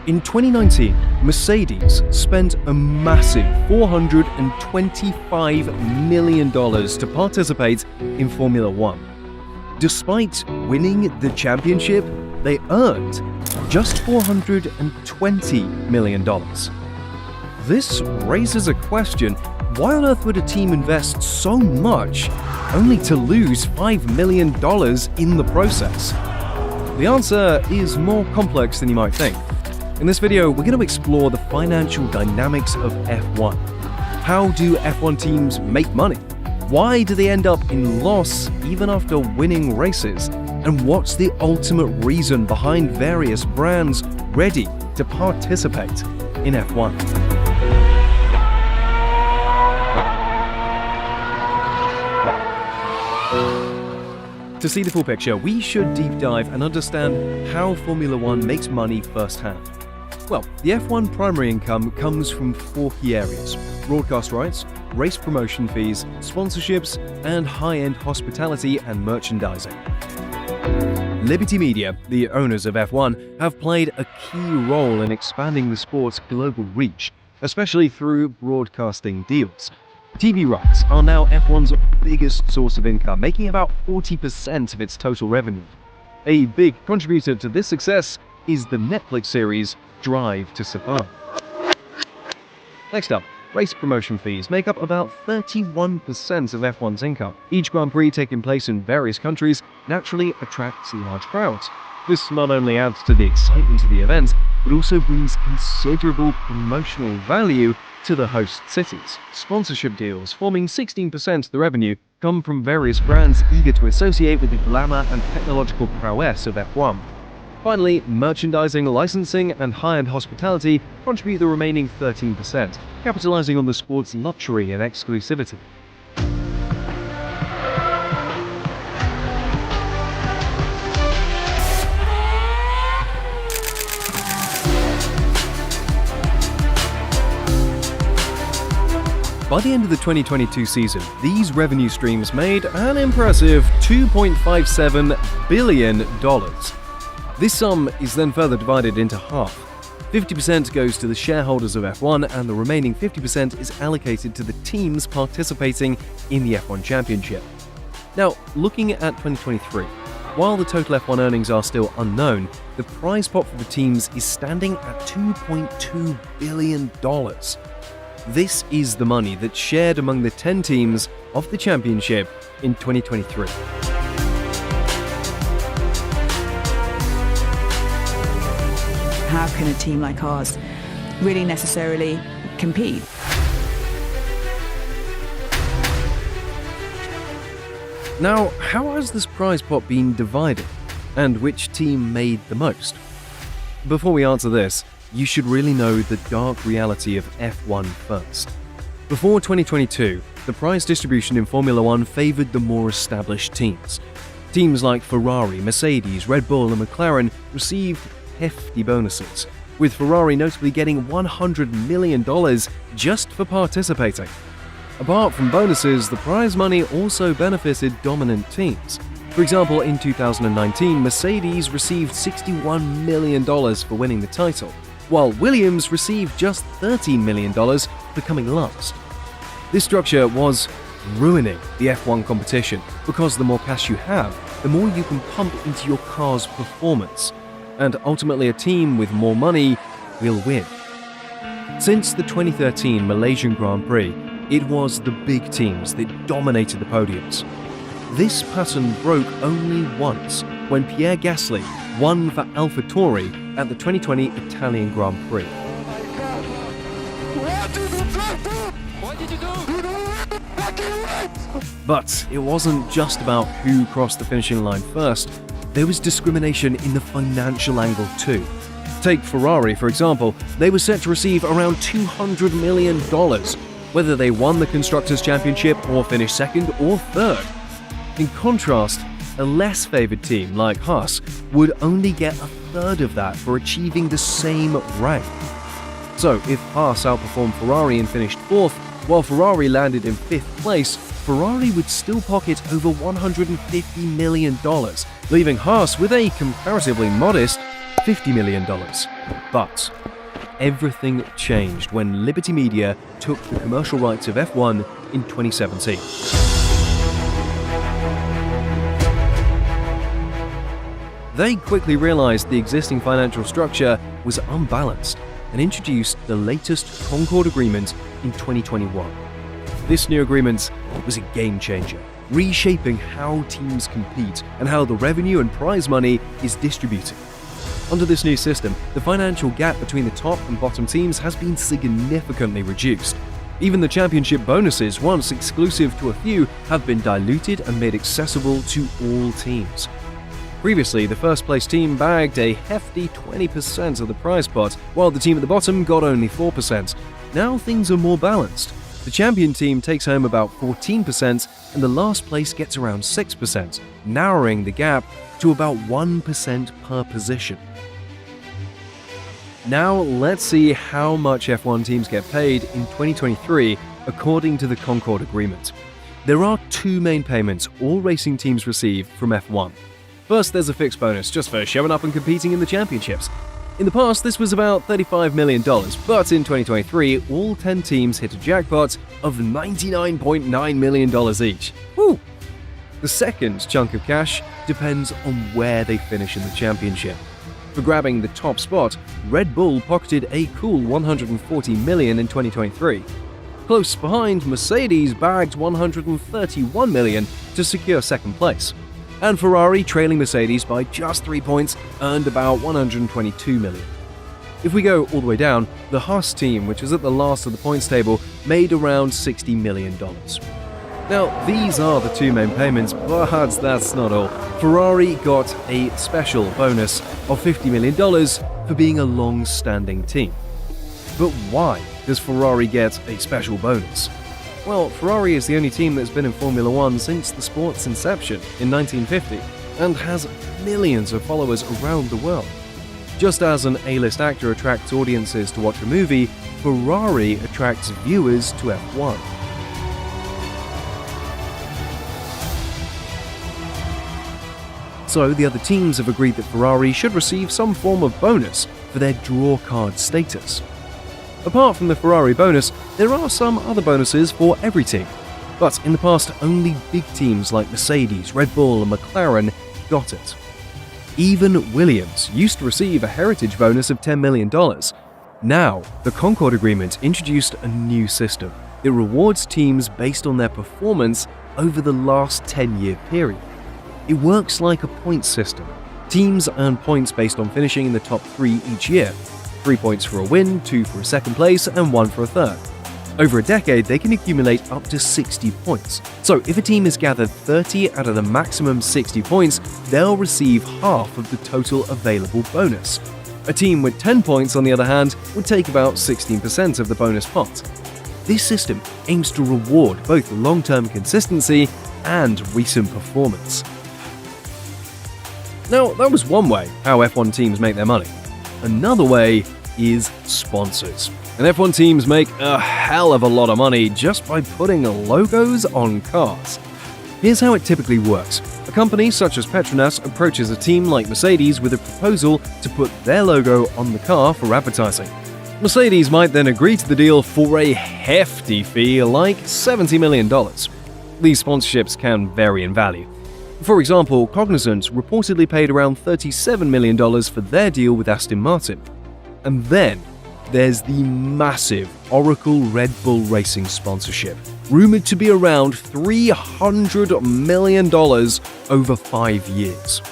In 2019, Mercedes spent a massive $425 million to participate in Formula One. Despite winning the championship, they earned just $420 million. This raises a question: why on earth would a team invest so much only to lose $5 million in the process? The answer is more complex than you might think. In this video, we're going to explore the financial dynamics of F1. How do F1 teams make money? Why do they end up in loss even after winning races? And what's the ultimate reason behind various brands ready to participate in F1? To see the full picture, we should deep dive and understand how Formula One makes money firsthand. Well, the F1 primary income comes from four key areas: broadcast rights, race promotion fees, sponsorships, and high-end hospitality and merchandising. Liberty Media, the owners of F1, have played a key role in expanding the sport's global reach, especially through broadcasting deals. TV rights are now F1's biggest source of income, making about 40% of its total revenue. A big contributor to this success is the Netflix series Drive to Survive. Next up, race promotion fees make up about 31% of F1's income. Each Grand Prix taking place in various countries naturally attracts large crowds. This not only adds to the excitement of the event, but also brings considerable promotional value to the host cities. Sponsorship deals, forming 16% of the revenue, come from various brands eager to associate with the glamour and technological prowess of F1. Finally, merchandising, licensing, and high-end hospitality contribute the remaining 13%, capitalizing on the sport's luxury and exclusivity. By the end of the 2022 season, these revenue streams made an impressive $2.57 billion. This sum is then further divided into half. 50% goes to the shareholders of F1, and the remaining 50% is allocated to the teams participating in the F1 Championship. Now, looking at 2023, while the total F1 earnings are still unknown, the prize pot for the teams is standing at $2.2 billion. This is the money that's shared among the 10 teams of the championship in 2023. How can a team like ours really necessarily compete? Now, how has this prize pot been divided, and which team made the most? Before we answer this, you should really know the dark reality of F1 first. Before 2022, the prize distribution in Formula One favored the more established teams. Teams like Ferrari, Mercedes, Red Bull, and McLaren received hefty bonuses, with Ferrari notably getting $100 million just for participating. Apart from bonuses, the prize money also benefited dominant teams. For example, in 2019, Mercedes received $61 million for winning the title, while Williams received just $13 million for coming last. This structure was ruining the F1 competition, because the more cash you have, the more you can pump into your car's performance, and ultimately a team with more money will win. Since the 2013 Malaysian Grand Prix, it was the big teams that dominated the podiums. This pattern broke only once, when Pierre Gasly won for AlphaTauri at the 2020 Italian Grand Prix. But it wasn't just about who crossed the finishing line first. There was discrimination in the financial angle too. Take Ferrari, for example. They were set to receive around $200 million, whether they won the Constructors' Championship or finished second or third. In contrast, a less favoured team like Haas would only get a third of that for achieving the same rank. So if Haas outperformed Ferrari and finished fourth, while Ferrari landed in fifth place, Ferrari would still pocket over $150 million, leaving Haas with a comparatively modest $50 million. But everything changed when Liberty Media took the commercial rights of F1 in 2017. They quickly realized the existing financial structure was unbalanced and introduced the latest Concord Agreement in 2021. This new agreement was a game changer, reshaping how teams compete and how the revenue and prize money is distributed. Under this new system, the financial gap between the top and bottom teams has been significantly reduced. Even the championship bonuses, once exclusive to a few, have been diluted and made accessible to all teams. Previously, the first-place team bagged a hefty 20% of the prize pot, while the team at the bottom got only 4%. Now things are more balanced. The champion team takes home about 14%, and the last place gets around 6%, narrowing the gap to about 1% per position. Now let's see how much F1 teams get paid in 2023 according to the Concord Agreement. There are two main payments all racing teams receive from F1. First, there's a fixed bonus just for showing up and competing in the championships. In the past, this was about $35 million, but in 2023, all 10 teams hit a jackpot of $99.9 million each. Woo! The second chunk of cash depends on where they finish in the championship. For grabbing the top spot, Red Bull pocketed a cool $140 million in 2023. Close behind, Mercedes bagged $131 million to secure second place. And Ferrari, trailing Mercedes by just 3 points, earned about $122 million. If we go all the way down, the Haas team, which is at the last of the points table, made around $60 million. Now, these are the two main payments, but that's not all. Ferrari got a special bonus of $50 million for being a long-standing team. But why does Ferrari get a special bonus? Well, Ferrari is the only team that's been in Formula One since the sport's inception in 1950 and has millions of followers around the world. Just as an A-list actor attracts audiences to watch a movie, Ferrari attracts viewers to F1. So the other teams have agreed that Ferrari should receive some form of bonus for their draw card status. Apart from the Ferrari bonus, there are some other bonuses for every team. But in the past, only big teams like Mercedes, Red Bull, and McLaren got it. Even Williams used to receive a heritage bonus of $10 million. Now, the Concord Agreement introduced a new system. It rewards teams based on their performance over the last 10-year period. It works like a points system. Teams earn points based on finishing in the top 3 each year. 3 points for a win, 2 for a second place, and 1 for a third. Over a decade, they can accumulate up to 60 points. So if a team has gathered 30 out of the maximum 60 points, they'll receive half of the total available bonus. A team with 10 points, on the other hand, would take about 16% of the bonus pot. This system aims to reward both long-term consistency and recent performance. Now, that was one way how F1 teams make their money. Another way is sponsors. And F1 teams make a hell of a lot of money just by putting logos on cars. Here's how it typically works. A company such as Petronas approaches a team like Mercedes with a proposal to put their logo on the car for advertising. Mercedes might then agree to the deal for a hefty fee like $70 million. These sponsorships can vary in value. For example, Cognizant reportedly paid around $37 million for their deal with Aston Martin. And then there's the massive Oracle Red Bull Racing sponsorship, rumored to be around $300 million over 5 years.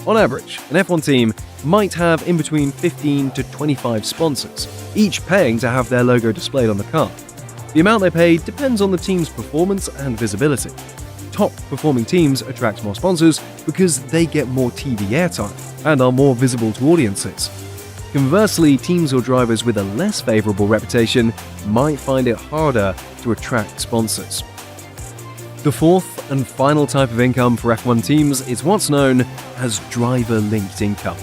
On average, an F1 team might have in between 15 to 25 sponsors, each paying to have their logo displayed on the car. The amount they pay depends on the team's performance and visibility. Top-performing teams attract more sponsors because they get more TV airtime and are more visible to audiences. Conversely, teams or drivers with a less favorable reputation might find it harder to attract sponsors. The fourth and final type of income for F1 teams is what's known as driver-linked income.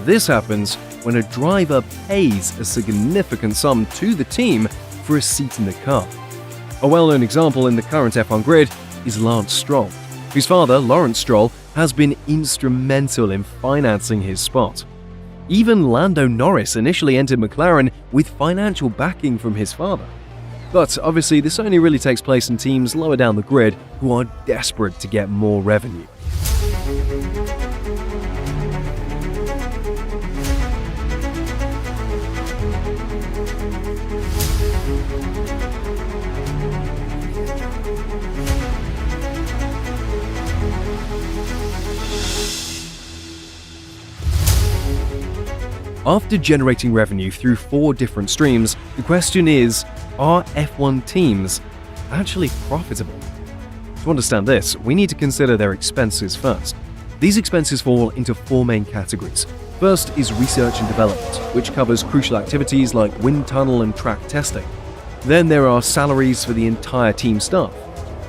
This happens when a driver pays a significant sum to the team for a seat in the car. A well-known example in the current F1 grid is Lance Stroll, whose father, Lawrence Stroll, has been instrumental in financing his spot. Even Lando Norris initially entered McLaren with financial backing from his father. But obviously, this only really takes place in teams lower down the grid who are desperate to get more revenue. After generating revenue through 4 different streams, the question is, are F1 teams actually profitable? To understand this, we need to consider their expenses first. These expenses fall into 4 main categories. First is research and development, which covers crucial activities like wind tunnel and track testing. Then there are salaries for the entire team staff.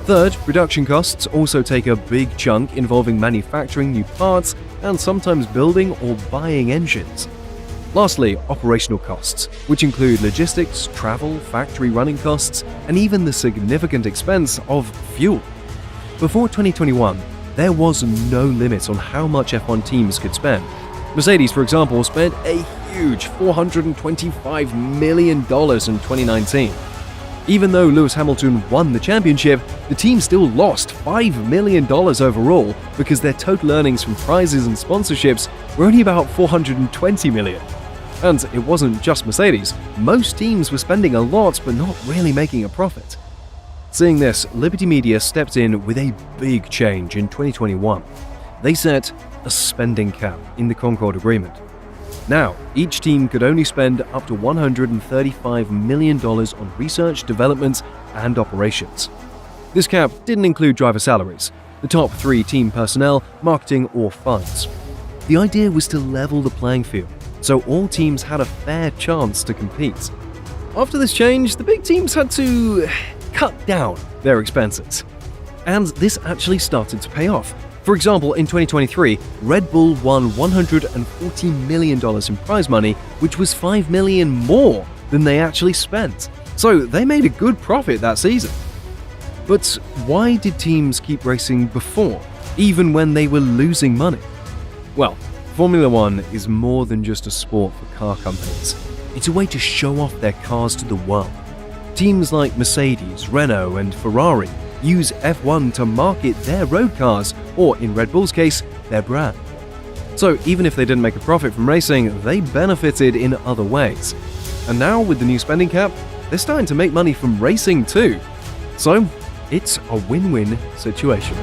Third, production costs also take a big chunk, involving manufacturing new parts and sometimes building or buying engines. Lastly, operational costs, which include logistics, travel, factory running costs, and even the significant expense of fuel. Before 2021, there was no limit on how much F1 teams could spend. Mercedes, for example, spent a huge $425 million in 2019. Even though Lewis Hamilton won the championship, the team still lost $5 million overall because their total earnings from prizes and sponsorships were only about $420 million. And it wasn't just Mercedes. Most teams were spending a lot but not really making a profit. Seeing this, Liberty Media stepped in with a big change in 2021. They set a spending cap in the Concord Agreement. Now, each team could only spend up to $135 million on research, development, and operations. This cap didn't include driver salaries, the top 3 team personnel, marketing, or funds. The idea was to level the playing field, so all teams had a fair chance to compete. After this change, the big teams had to cut down their expenses. And this actually started to pay off. For example, in 2023, Red Bull won $140 million in prize money, which was $5 million more than they actually spent. So they made a good profit that season. But why did teams keep racing before, even when they were losing money? Well, Formula One is more than just a sport for car companies. It's a way to show off their cars to the world. Teams like Mercedes, Renault, and Ferrari use F1 to market their road cars, or in Red Bull's case, their brand. So even if they didn't make a profit from racing, they benefited in other ways. And now with the new spending cap, they're starting to make money from racing too. So it's a win-win situation.